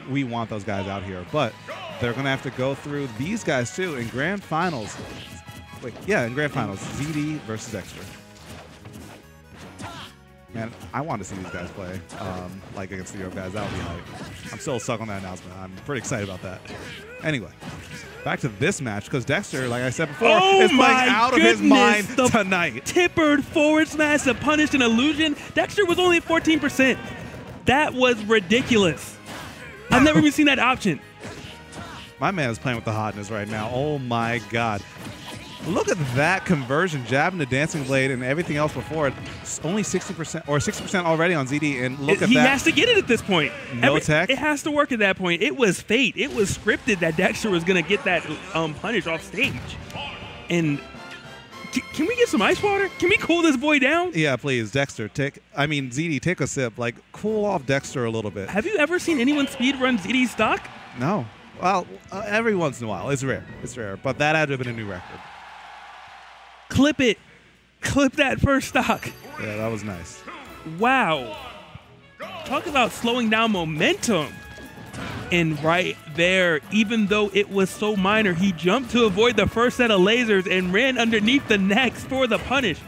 we want those guys out here. But they're going to have to go through these guys, too, in Grand Finals. Wait, yeah, in Grand Finals, ZD versus Dexter. Man, I want to see these guys play, like against the Europe guys. That would be hype. I'm still stuck on that announcement. I'm pretty excited about that. Anyway, back to this match, because Dexter, like I said before, is playing out of his mind tonight. Tippered forward smash to punish an illusion. Dexter was only at 14%. That was ridiculous. I've never even seen that option. My man is playing with the hotness right now. Oh my God. Look at that conversion, jabbing the dancing blade and everything else before it. It's only 60% or 60% already on ZD, and look at that. He has to get it at this point. No tech. It has to work at that point. It was fate. It was scripted that Dexter was going to get that punish off stage. And can we get some ice water? Can we cool this boy down? Yeah, please, Dexter. ZD, take a sip. Like, cool off Dexter a little bit. Have you ever seen anyone speedrun ZD stock? No. Well, every once in a while. It's rare. It's rare. But that had to have been a new record. Clip it. Clip that first stock. Yeah, that was nice. Wow. Talk about slowing down momentum. And right there, even though it was so minor, he jumped to avoid the first set of lasers and ran underneath the next for the punish.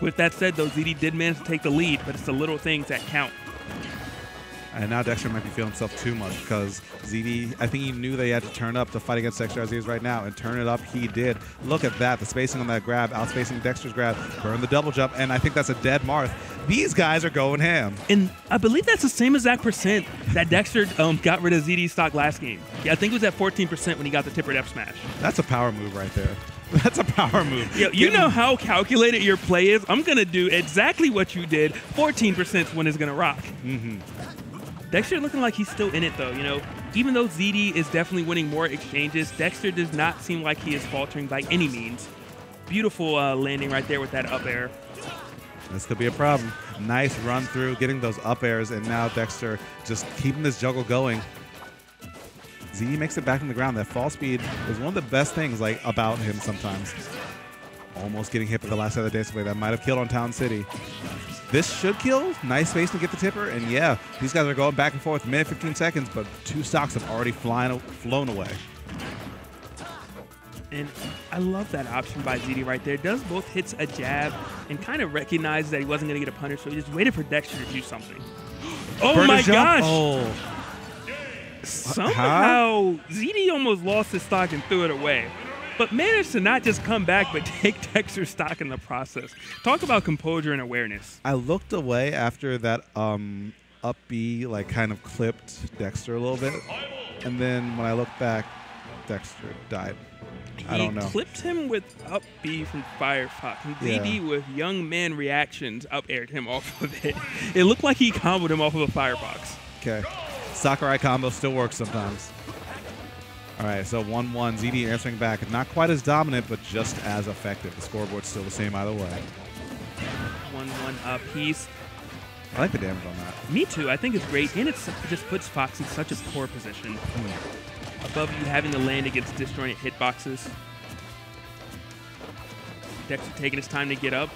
With that said, though, ZD did manage to take the lead, but it's the little things that count. And now Dexter might be feeling himself too much, because ZD, I think he knew that he had to turn up to fight against Dexter as he is right now, and turn it up he did. Look at that, the spacing on that grab, outspacing Dexter's grab, burn the double jump, and I think that's a dead Marth. These guys are going ham. And I believe that's the same exact percent that Dexter got rid of ZD stock last game. Yeah, I think it was at 14% when he got the tippered F smash. That's a power move right there. That's a power move. Yeah, you know how calculated your play is? I'm going to do exactly what you did. 14% when it's going to rock. Mm-hmm. Dexter looking like he's still in it, though. You know, even though ZD is definitely winning more exchanges, Dexter does not seem like he is faltering by any means. Beautiful landing right there with that up air. This could be a problem. Nice run through, getting those up airs, and now Dexter just keeping this juggle going. ZD makes it back on the ground. That fall speed is one of the best things about him sometimes. Almost getting hit by the last other dance play that might have killed on Town City. This should kill. Nice space to get the tipper. And yeah, these guys are going back and forth, minute 15 seconds, but two stocks have already flown away. And I love that option by ZD right there. Does both hits a jab and kind of recognizes that he wasn't going to get a punish, so he just waited for Dexter to do something. Oh my gosh! Oh. Somehow, ZD almost lost his stock and threw it away, but managed to not just come back, but take Dexter's stock in the process. Talk about composure and awareness. I looked away after that up B kind of clipped Dexter a little bit, and then when I looked back, Dexter died. I don't know. He clipped him with up B from Firefox, and ZD with young man reactions up aired him off of it. It looked like he comboed him off of a Firefox. Okay. Sakurai combo still works sometimes. All right, so 1-1, ZD answering back. Not quite as dominant, but just as effective. The scoreboard's still the same either way. 1-1 apiece. I like the damage on that. Me too. I think it's great, and it just puts Fox in such a poor position. Above you having to land against disjointed hitboxes. Dexter taking his time to get up.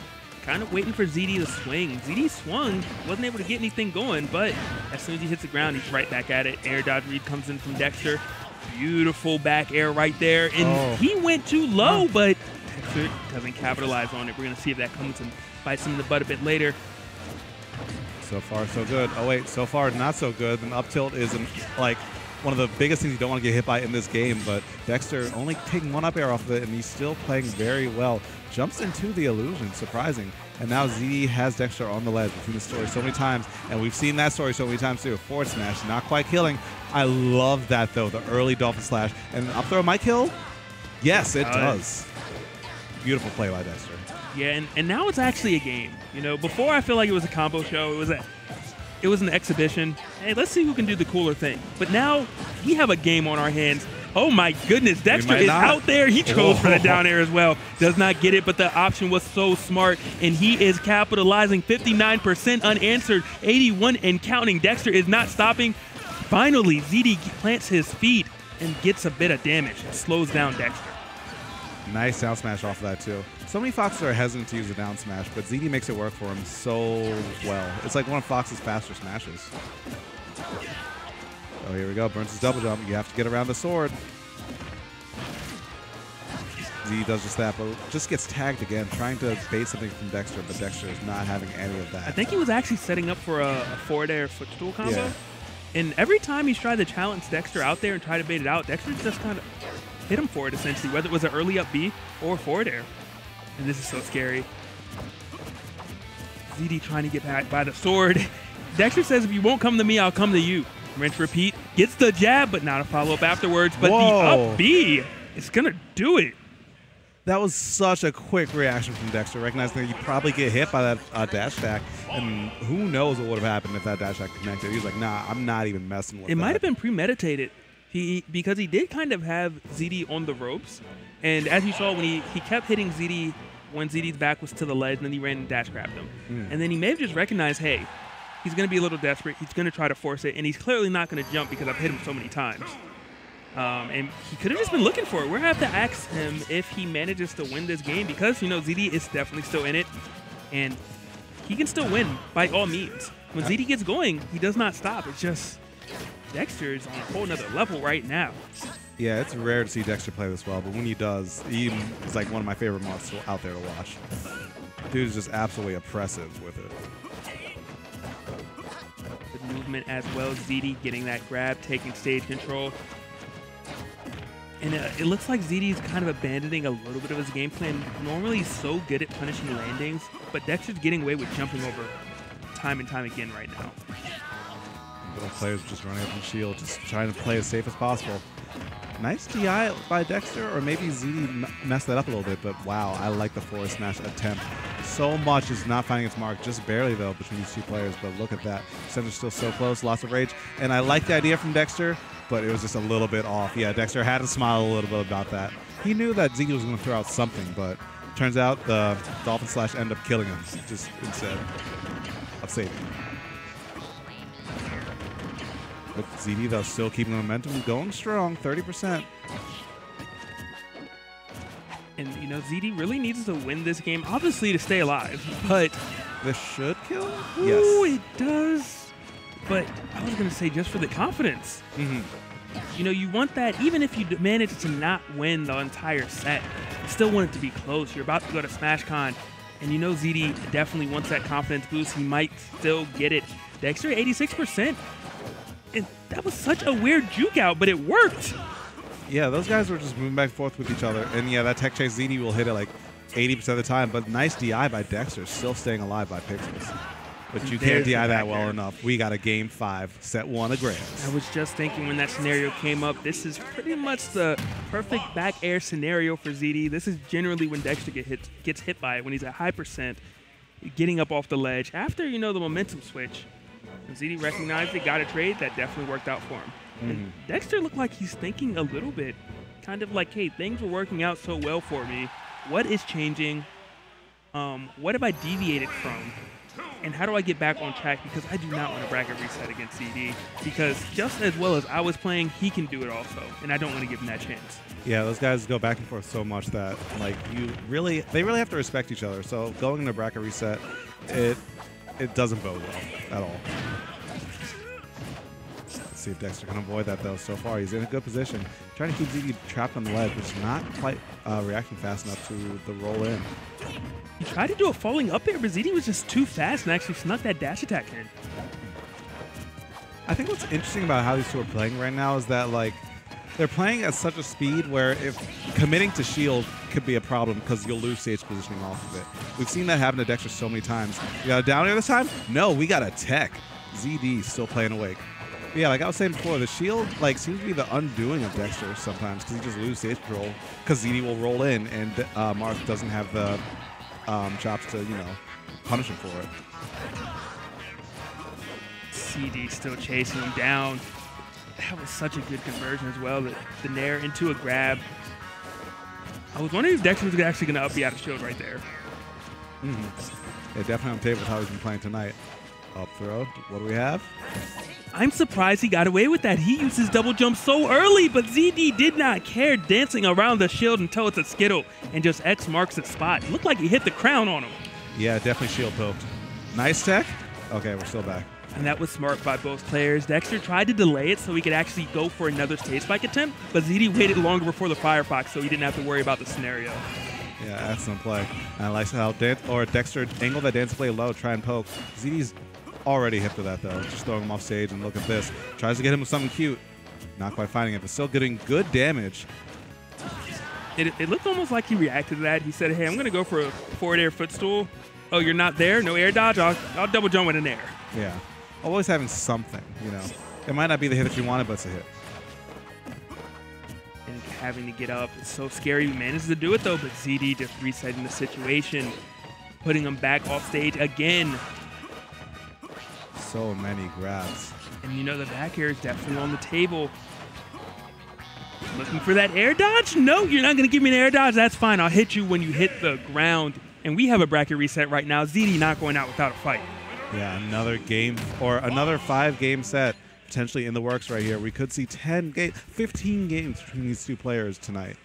Kind of waiting for ZD to swing. ZD swung, wasn't able to get anything going, but as soon as he hits the ground, he's right back at it. Air dodge read comes in from Dexter. Beautiful back air right there. And he went too low, but Dexter doesn't capitalize on it. We're going to see if that comes and bites him in the butt a bit later. So far, so good. Oh, wait, so far, not so good. And up tilt is one of the biggest things you don't want to get hit by in this game, but Dexter only taking one up air off of it, and he's still playing very well. Jumps into the illusion, surprising. And now ZD has Dexter on the ledge. We've seen this story so many times, and we've seen that story so many times too. Forward smash, not quite killing. I love that, though, the early dolphin slash. And up throw might kill? Yes, it does. Beautiful play by Dexter. Yeah, and now it's actually a game. You know, before I feel like it was a combo show. It was an exhibition. Hey, let's see who can do the cooler thing. But now we have a game on our hands. Oh my goodness, Dexter is out there. He chose for the down air as well. Does not get it, but the option was so smart, and he is capitalizing. 59% unanswered, 81 and counting. Dexter is not stopping. Finally, ZD plants his feet and gets a bit of damage. Slows down Dexter. Nice down smash off of that, too. So many Foxes are hesitant to use the down smash, but ZD makes it work for him so well. It's like one of Fox's faster smashes. Oh, here we go. Burns his double jump. You have to get around the sword. Z does just that, but just gets tagged again, trying to bait something from Dexter, but Dexter is not having any of that. I think he was actually setting up for a forward air footstool combo. Yeah. And every time he's tried to challenge Dexter out there and try to bait it out, Dexter just kind of hit him for it, essentially, whether it was an early up B or forward air. And this is so scary. ZD trying to get back by the sword. Dexter says, if you won't come to me, I'll come to you. Rinse, repeat. Gets the jab, but not a follow-up afterwards. But Whoa. the up B is going to do it. That was such a quick reaction from Dexter, recognizing that you probably get hit by that dash attack, and who knows what would have happened if that dash attack connected. He was like, nah, I'm not even messing with it. It that. might have been premeditated because he did kind of have ZD on the ropes, and as you saw, when he kept hitting ZD when ZD's back was to the ledge, and then he ran and dash grabbed him. And then he may have just recognized, hey, he's going to be a little desperate. He's going to try to force it, and he's clearly not going to jump because I've hit him so many times. And he could have just been looking for it. We're going to have to ask him if he manages to win this game because, you know, ZD is definitely still in it, and he can still win by all means. When ZD gets going, he does not stop. It's just Dexter is on a whole nother level right now. Yeah, it's rare to see Dexter play this well, but when he does, he's like one of my favorite Marths out there to watch. Dude is just absolutely oppressive with it. Good movement as well. ZD getting that grab, taking stage control. And it looks like ZD is kind of abandoning a little bit of his game plan. Normally, he's so good at punishing landings, but Dexter's getting away with jumping over time and time again right now. Little players just running up the shield, just trying to play as safe as possible. Nice DI by Dexter, or maybe ZD messed that up a little bit, but wow, I like the forward smash attempt. So much is not finding its mark, just barely though, between these two players, but look at that. Center's still so close, lots of rage, and I like the idea from Dexter, but it was just a little bit off. Yeah, Dexter had to smile a little bit about that. He knew that ZD was going to throw out something, but turns out the Dolphin Slash ended up killing him, just instead of saving him. But ZD, though, still keeping the momentum going strong, 30%. And, you know, ZD really needs to win this game, obviously, to stay alive, but... This should kill him? Ooh, Yes. it does. But I was going to say just for the confidence. You know, you want that, even if you manage to not win the entire set, you still want it to be close. You're about to go to SmashCon, and you know ZD definitely wants that confidence boost. He might still get it. Dexter, 86%. And that was such a weird juke out, but it worked. Yeah, those guys were just moving back and forth with each other. And yeah, that tech chase ZD will hit it like 80% of the time, but nice DI by Dexter, still staying alive by Pixels. But you can't DI that well enough. We got a game 5, set 1 of Grants. I was just thinking when that scenario came up, this is pretty much the perfect back air scenario for ZD. This is generally when Dexter gets hit by it, when he's at high percent, getting up off the ledge. After, you know, the momentum switch, when ZD recognized it, got a trade, that definitely worked out for him. And Dexter looked like he's thinking a little bit, kind of like, hey, things were working out so well for me. What is changing? What have I deviated from? And how do I get back on track? Because I do not want to bracket reset against ZD. Because just as well as I was playing, he can do it also. And I don't want to give him that chance. Yeah, those guys go back and forth so much that like they really have to respect each other. So going into bracket reset, it doesn't bode well at all. Let's see if Dexter can avoid that though. So far, he's in a good position. Trying to keep ZD trapped on the ledge, which is not quite reacting fast enough to the roll in. He tried to do a falling up air, but ZD was just too fast and actually snuck that dash attack in. I think what's interesting about how these two are playing right now is that like they're playing at such a speed where if committing to shield could be a problem because you'll lose stage positioning off of it. We've seen that happen to Dexter so many times. We got a down air this time? No, we got a tech. ZD still playing awake. But yeah, like I was saying before, the shield like seems to be the undoing of Dexter sometimes because he just loses stage control because ZD will roll in and Marth doesn't have the chops to, you know, punish him for it. ZD still chasing him down. That was such a good conversion as well. The nair into a grab. I was wondering if Dexter was actually going to up the out of shield right there. Yeah, definitely on the table with how he's been playing tonight. Up throw. What do we have? I'm surprised he got away with that. He used his double jump so early, but ZD did not care, dancing around the shield until it's a skittle and just X marks the spot. Looked like he hit the crown on him. Yeah, definitely shield poked. Nice tech. Okay, we're still back. And that was smart by both players. Dexter tried to delay it so he could actually go for another stage spike attempt, but ZD waited longer before the Firefox so he didn't have to worry about the scenario. Yeah, excellent play. And I like how Dexter angled that dance play low, try and poke. ZD's already hip to that, though. Just throwing him off stage, and look at this. Tries to get him with something cute. Not quite finding it, but still getting good damage. It looked almost like he reacted to that. He said, hey, I'm going to go for a forward air footstool. Oh, you're not there? No air dodge? I'll double jump with an air. Yeah. Always having something, you know. It might not be the hit that you wanted, but it's a hit. And having to get up is so scary. He manages to do it, though, but ZD just resetting the situation, putting him back off stage again. So many grabs. And you know the back air is definitely on the table. Looking for that air dodge? No, you're not going to give me an air dodge. That's fine. I'll hit you when you hit the ground. And we have a bracket reset right now. ZD not going out without a fight. Yeah, another game or another 5-game set potentially in the works right here. We could see 15 games between these two players tonight.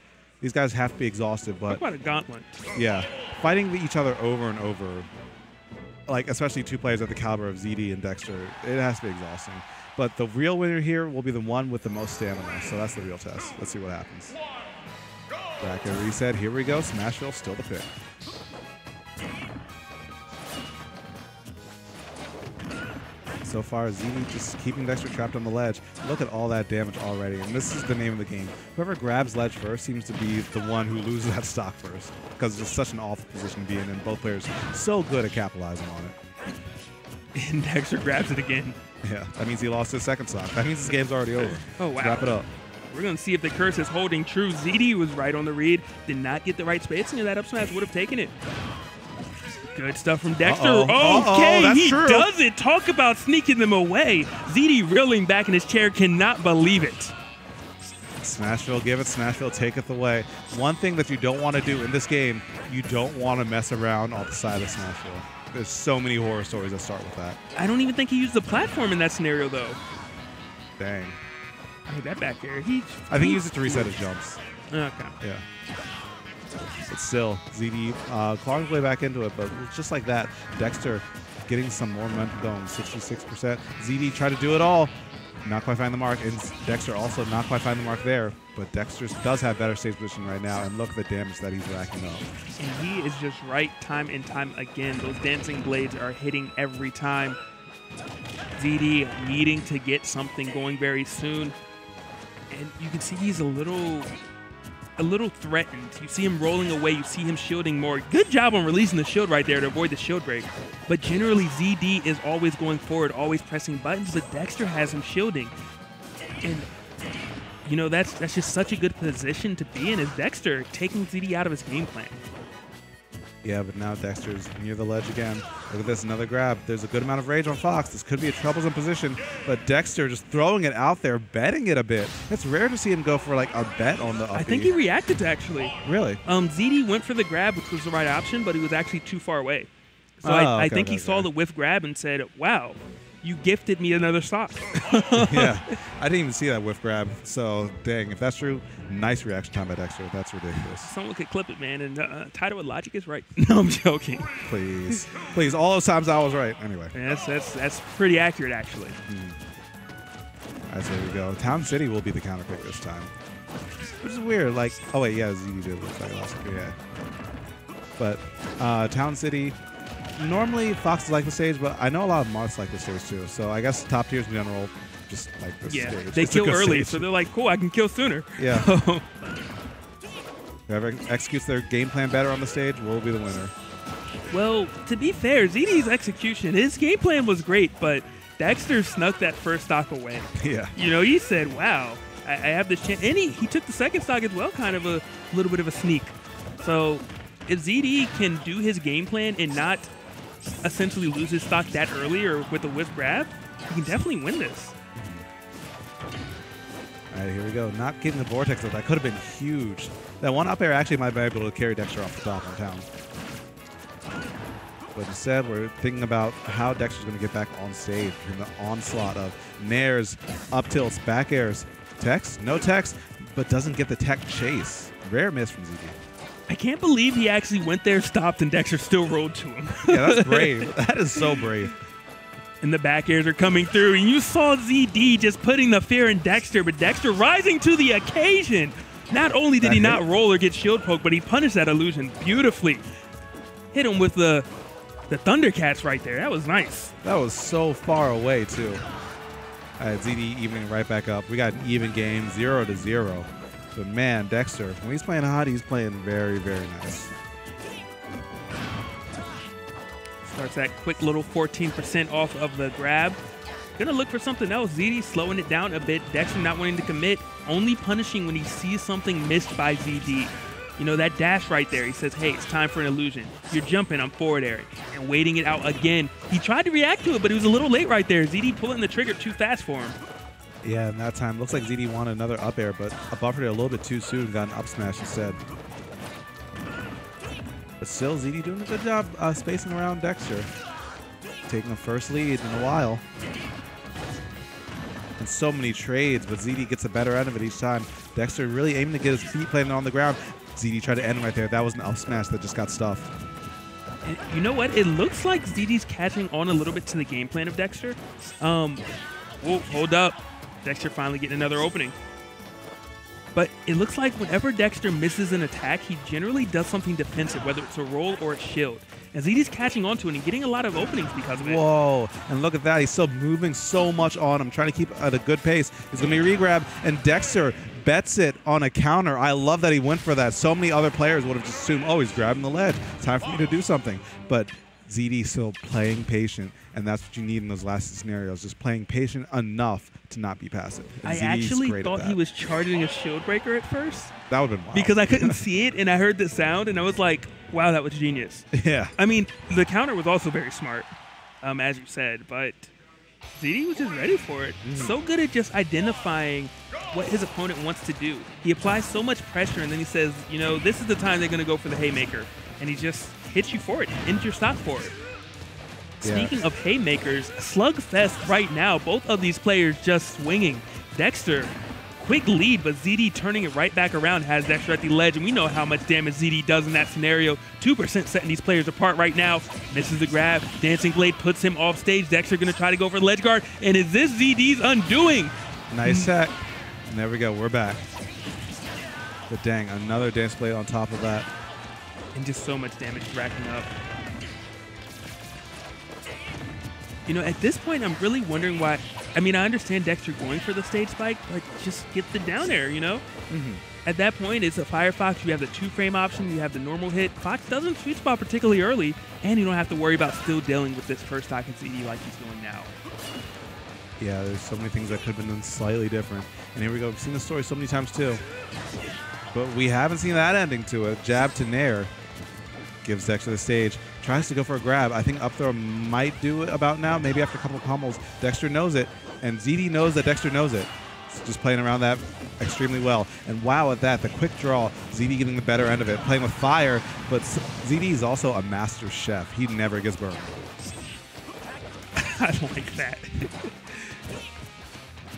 These guys have to be exhausted, but what about a gauntlet? Yeah, fighting each other over and over, like especially two players at the caliber of ZD and Dexter, it has to be exhausting. But the real winner here will be the one with the most stamina, so that's the real test. Let's see what happens. Bracket reset, here we go. Smashville still the pick. So far, ZD just keeping Dexter trapped on the ledge. Look at all that damage already, and this is the name of the game. Whoever grabs ledge first seems to be the one who loses that stock first, because it's just such an awful position to be in, and both players so good at capitalizing on it. And Dexter grabs it again. Yeah, that means he lost his second stock. That means this game's already over. Oh, wow. Wrap it up. We're going to see if the curse is holding true. ZD was right on the read, did not get the right spacing, and that up smash would have taken it. Good stuff from Dexter. Okay, he does it. Talk about sneaking them away. ZD reeling back in his chair, cannot believe it. Smashville, give it. Smashville, take it away. One thing that you don't want to do in this game, you don't want to mess around on the side of Smashville. There's so many horror stories that start with that. I don't even think he used the platform in that scenario, though. Dang. I hate that back air. I think he used it to reset his jumps. Okay. Yeah. But still, ZD clawing his way back into it, but just like that, Dexter getting some more momentum going, 66%. ZD tried to do it all, not quite find the mark, and Dexter also not quite find the mark there, but Dexter does have better stage position right now, and look at the damage that he's racking up. And he is just right time and time again. Those dancing blades are hitting every time. ZD needing to get something going very soon, and you can see he's a little threatened. You see him rolling away. You see him shielding more. Good job on releasing the shield right there to avoid the shield break. But generally, ZD is always going forward, always pressing buttons, but Dexter has him shielding. And, you know, that's just such a good position to be in, is Dexter taking ZD out of his game plan. Yeah, but now Dexter's near the ledge again. Look at this, another grab. There's a good amount of rage on Fox. This could be a troublesome position, but Dexter just throwing it out there, betting it a bit. It's rare to see him go for like a bet on the up. I think he reacted to actually. Really? ZD went for the grab, which was the right option, but he was actually too far away. So I think he saw the whiff grab and said, wow, you gifted me another stock. Yeah, I didn't even see that whiff grab. So, dang, if that's true, nice reaction time by Dexter. That's ridiculous. Someone could clip it, man, and title with logic is right. No, I'm joking. Please. Please, all those times I was right. Anyway. Yeah, that's pretty accurate, actually. All right, so there we go. Town City will be the counter pick this time. Which is weird. Like, oh, wait, yeah, ZD did look like last year, yeah. But Town City, normally Fox like the stage, but I know a lot of Marths like the stage too. So I guess top tiers in general just like this stage. They it's kill early, so they're like, cool, I can kill sooner. Yeah. Whoever executes their game plan better on the stage will be the winner. Well, to be fair, ZD's execution, his game plan was great, but Dexter snuck that first stock away. Yeah. You know, he said, wow, I have this chance. And he took the second stock as well, kind of a little bit of a sneak. So if ZD can do his game plan and not essentially lose his stock that early or with a whiff grab, he can definitely win this. All right, here we go. Not getting the vortex, that could have been huge. That one up air actually might be able to carry Dexter off the top on Town. But instead, we're thinking about how Dexter's going to get back on stage in the onslaught of nairs, up tilts, back airs, techs, no techs, but doesn't get the tech chase. Rare miss from ZD. I can't believe he actually went there, stopped, and Dexter still rolled to him. Yeah, that's brave. That is so brave. And the back airs are coming through, and you saw ZD just putting the fear in Dexter, but Dexter rising to the occasion. Not only did he not roll or get shield poke, but he punished that illusion beautifully. Hit him with the Thundercats right there. That was nice. That was so far away, too. All right, ZD evening right back up. We got an even game, 0-0. But, man, Dexter, when he's playing hot, he's playing very, very nice. Starts that quick little 14% off of the grab. Gonna look for something else. ZD slowing it down a bit. Dexter not wanting to commit, only punishing when he sees something missed by ZD. You know, that dash right there, he says, hey, it's time for an illusion. You're jumping, I'm forward air. And waiting it out again. He tried to react to it, but he was a little late right there. ZD pulling the trigger too fast for him. Yeah, in that time, looks like ZD wanted another up air, but buffered it a little bit too soon and got an up smash instead. But still, ZD doing a good job spacing around Dexter. Taking the first lead in a while. And so many trades, but ZD gets a better end of it each time. Dexter really aiming to get his feet planted on the ground. ZD tried to end right there. That was an up smash that just got stuffed. And you know what? It looks like ZD's catching on a little bit to the game plan of Dexter. Oh, hold up. Dexter finally getting another opening. But it looks like whenever Dexter misses an attack, he generally does something defensive, whether it's a roll or a shield. And ZD's catching onto it and getting a lot of openings because of it. Whoa, and look at that. He's still moving so much on him, trying to keep at a good pace. He's going to be regrab, and Dexter bets it on a counter. I love that he went for that. So many other players would have just assumed, oh, he's grabbing the ledge. It's time for me to do something. But ZD still playing patient, and that's what you need in those last scenarios, just playing patient enough to not be passive. And I ZD's actually thought he was charging a shield breaker at first. That would have been wild. Because I couldn't see it, and I heard the sound, and I was like, wow, that was genius. Yeah. I mean, the counter was also very smart, as you said, but ZD was just ready for it. So good at just identifying what his opponent wants to do. He applies so much pressure, and then he says, you know, this is the time they're going to go for the haymaker. And he just hits you for it, ends your stock for it. Yeah. Speaking of haymakers, slugfest right now. Both of these players just swinging. Dexter, quick lead, but ZD turning it right back around has Dexter at the ledge, and we know how much damage ZD does in that scenario. 2% setting these players apart right now. Misses the grab. Dancing Blade puts him off stage. Dexter going to try to go for the ledge guard, and is this ZD's undoing? Nice set. And there we go. We're back. But dang, another Dance Blade on top of that. And just so much damage racking up. You know, at this point, I'm really wondering why. I mean, I understand Dexter going for the stage spike, but just get the down air, you know? At that point, it's a Firefox. You have the 2-frame option. You have the normal hit. Fox doesn't sweet spot particularly early, and you don't have to worry about still dealing with this first stock in CD like he's doing now. Yeah, there's so many things that could have been done slightly different. And here we go. We've seen the story so many times, too. But we haven't seen that ending to it. Jab to Nair. Gives Dexter the stage. Tries to go for a grab. I think up throw might do it about now. Maybe after a couple of pummels. Dexter knows it. And ZD knows that Dexter knows it. It's just playing around that extremely well. And wow, at that, the quick draw. ZD getting the better end of it. Playing with fire. But ZD is also a master chef. He never gets burned. I like that.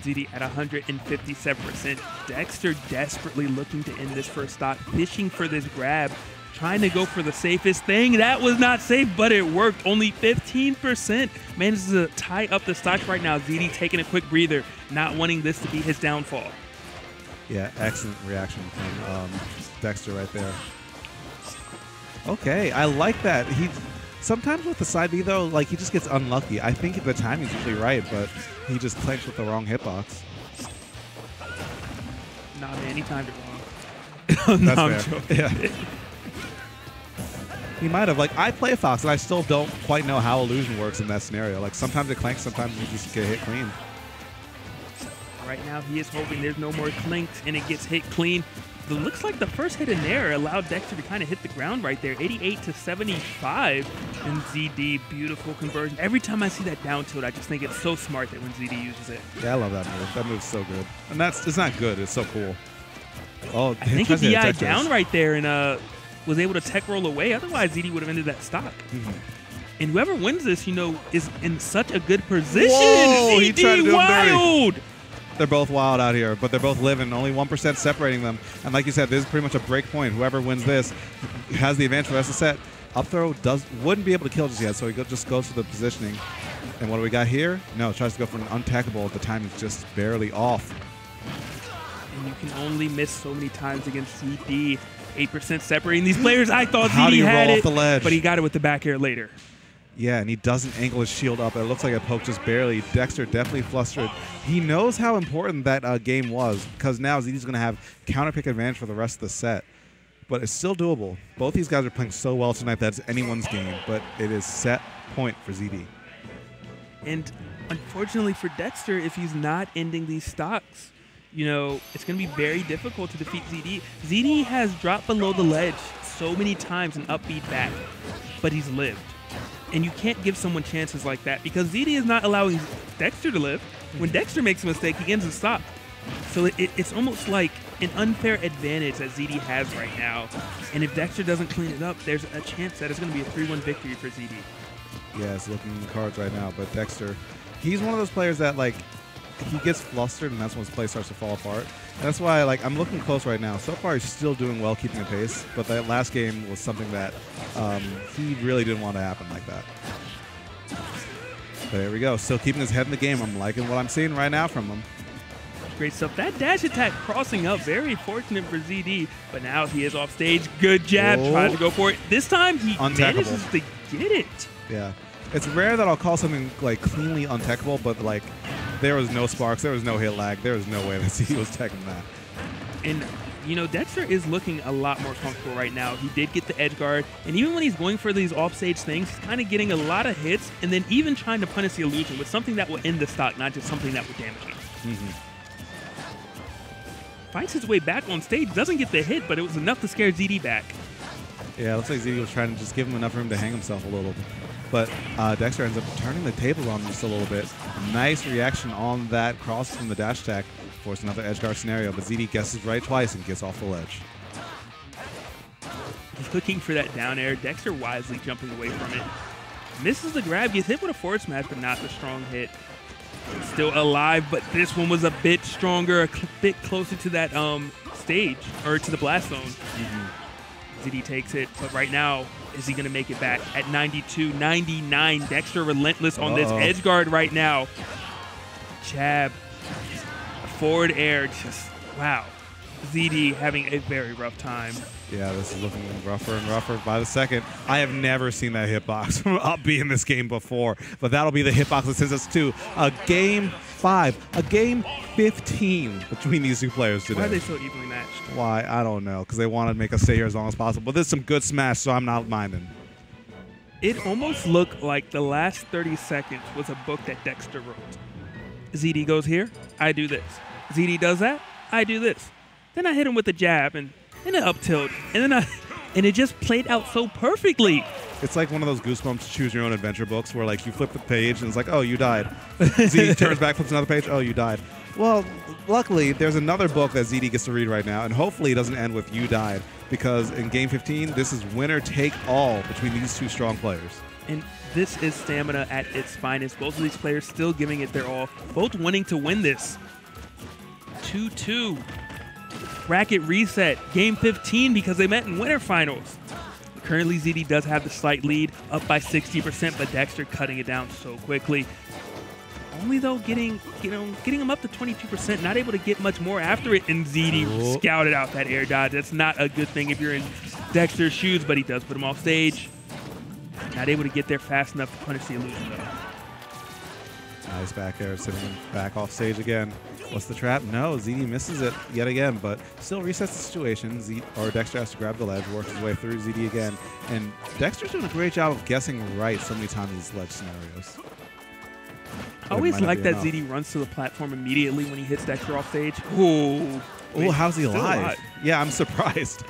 ZD at 157%. Dexter desperately looking to end this first stock. Fishing for this grab. Trying to go for the safest thing. That was not safe, but it worked. Only 15%. Manages to tie up the stocks right now. ZD taking a quick breather, not wanting this to be his downfall. Yeah, excellent reaction from Dexter right there. Okay, I like that. He sometimes with the side B though, like he just gets unlucky. I think the timing's usually right, but he just clanks with the wrong hitbox. Nah, man, he timed it wrong. No, That's fair. Yeah. He might have. Like, I play Fox, and I still don't quite know how illusion works in that scenario. Like, sometimes it clanks, sometimes you just get hit clean. Right now, he is hoping there's no more clinks, and it gets hit clean. It looks like the first hit in there allowed Dexter to kind of hit the ground right there. 88-75, and ZD, beautiful conversion. Every time I see that down tilt, I just think it's so smart that when ZD uses it. Yeah, I love that move. That move's so good. And it's not good. It's so cool. Oh, I think he DI down right there and was able to tech roll away. Otherwise, ZD would have ended that stock. And whoever wins this, you know, is in such a good position. Whoa, he tried to do wild. They're both wild out here, but they're both living. Only 1% separating them. And like you said, this is pretty much a break point. Whoever wins this has the advantage for the rest of the set. Up throw wouldn't be able to kill just yet, so he just goes for the positioning. And what do we got here? No, tries to go for an untackable. The time is just barely off. And you can only miss so many times against ZD. 8% separating these players. I thought How do ZD you had roll it, off the ledge? but he got it with the back air later. Yeah, and he doesn't angle his shield up. It looks like it poked just barely. Dexter definitely flustered. He knows how important that game was because now ZD's going to have counter pick advantage for the rest of the set. But it's still doable. Both these guys are playing so well tonight that it's anyone's game, but it is set point for ZD. And unfortunately for Dexter, if he's not ending these stocks, you know, it's going to be very difficult to defeat ZD. ZD has dropped below the ledge so many times and upbeat back, but he's lived. And you can't give someone chances like that because ZD is not allowing Dexter to live. When Dexter makes a mistake, he ends the stock. So it's almost like an unfair advantage that ZD has right now. And if Dexter doesn't clean it up, there's a chance that it's going to be a 3-1 victory for ZD. Yeah, it's looking in the cards right now, but Dexter, he's one of those players that, like, he gets flustered, and that's when his play starts to fall apart. That's why, like, I'm looking close right now. So far, he's still doing well, keeping a pace, but that last game was something that he really didn't want to happen like that. But there we go. Still keeping his head in the game. I'm liking what I'm seeing right now from him. Great stuff. That dash attack crossing up, very fortunate for ZD, but now he is off stage. Good jab, tries to go for it. This time, he manages to get it. Yeah. It's rare that I'll call something, like, cleanly untechable, but, like, there was no sparks, there was no hit lag, there was no way that he was teching that. And, you know, Dexter is looking a lot more comfortable right now. He did get the edge guard, and even when he's going for these offstage things, he's kind of getting a lot of hits, and then even trying to punish the illusion with something that will end the stock, not just something that will damage him. Finds his way back on stage, doesn't get the hit, but it was enough to scare ZD back. Yeah, it looks like ZD was trying to just give him enough room to hang himself a little bit. But Dexter ends up turning the tables on him just a little bit. Nice reaction on that cross from the dash attack. Forced another edge guard scenario, but ZD guesses right twice and gets off the ledge. Looking for that down air, Dexter wisely jumping away from it. Misses the grab, gets hit with a forward smash, but not the strong hit. Still alive, but this one was a bit stronger, a bit closer to that stage, or to the blast zone. ZD takes it, but right now, is he going to make it back at 92, 99? Dexter relentless on this edge guard right now. Jab, forward air, just, wow. ZD having a very rough time. Yeah, this is looking rougher and rougher by the second. I have never seen that hitbox from up B in this game before, but that'll be the hitbox that sends us to a game 5, a game 15 between these two players today. Why are they so evenly matched? Why? I don't know, because they wanted to make us stay here as long as possible. But this is some good smash, so I'm not minding. It almost looked like the last 30 seconds was a book that Dexter wrote. ZD goes here, I do this. ZD does that, I do this. Then I hit him with a jab and an up tilt, and then it just played out so perfectly. It's like one of those Goosebumps choose your own adventure books where, like, you flip the page and it's like, oh, you died. ZD turns back, flips another page, oh, you died. Well, luckily, there's another book that ZD gets to read right now, and hopefully it doesn't end with you died, because in game 15, this is winner take all between these two strong players. And this is stamina at its finest. Both of these players still giving it their all, both wanting to win this. 2-2. Bracket reset, game 15, because they met in winter finals. Currently, ZD does have the slight lead, up by 60%, but Dexter cutting it down so quickly. Only though getting him up to 22%, not able to get much more after it, and ZD scouted out that air dodge. That's not a good thing if you're in Dexter's shoes, but he does put him off stage. Not able to get there fast enough to punish the illusion, though. Nice back air, sitting back off stage again. What's the trap? No, ZD misses it yet again, but still resets the situation. Dexter has to grab the ledge, works his way through ZD again, and Dexter's doing a great job of guessing right so many times in these ledge scenarios. I always like that ZD runs to the platform immediately when he hits Dexter off stage. Oh, how's he alive? Yeah, I'm surprised.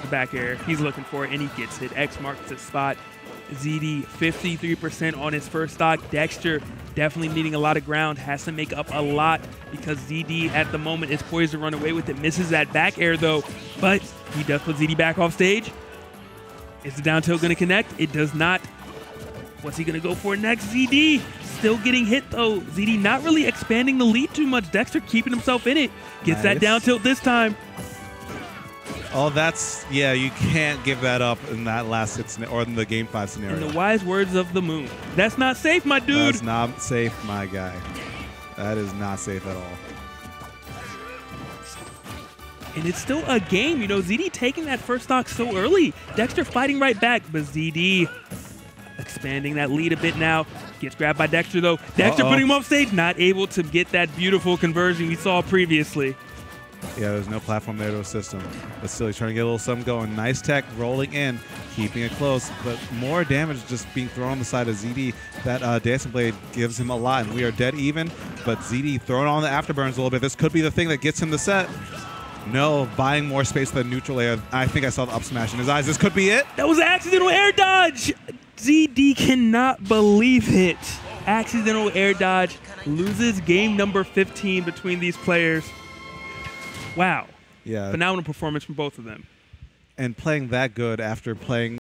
The back air, he's looking for it, and he gets it. X marks the spot. ZD 53% on his first stock. Dexter definitely needing a lot of ground, has to make up a lot because ZD at the moment is poised to run away with it. Misses that back air though, but he does put ZD back off stage. Is the down tilt going to connect? It does not. What's he going to go for next? ZD still getting hit though. ZD not really expanding the lead too much. Dexter keeping himself in it. Gets that down tilt this time. Oh, that's, yeah, you can't give that up in that last hit or in the Game 5 scenario. In the wise words of the moon. That's not safe, my dude. That's not safe, my guy. That is not safe at all. And it's still a game. You know, ZD taking that first stock so early. Dexter fighting right back, but ZD expanding that lead a bit now. Gets grabbed by Dexter, though. Dexter putting him off stage, not able to get that beautiful conversion we saw previously. Yeah, there's no platform there to assist him. But still, he's trying to get a little something going. Nice tech rolling in, keeping it close. But more damage just being thrown on the side of ZD. That Dancing Blade gives him a lot, and we are dead even. But ZD throwing on the afterburns a little bit. This could be the thing that gets him the set. No, buying more space for the neutral air. I think I saw the up smash in his eyes. This could be it. That was accidental air dodge. ZD cannot believe it. Accidental air dodge loses game number 15 between these players. Wow. Yeah. Phenomenal performance from both of them. And playing that good after playing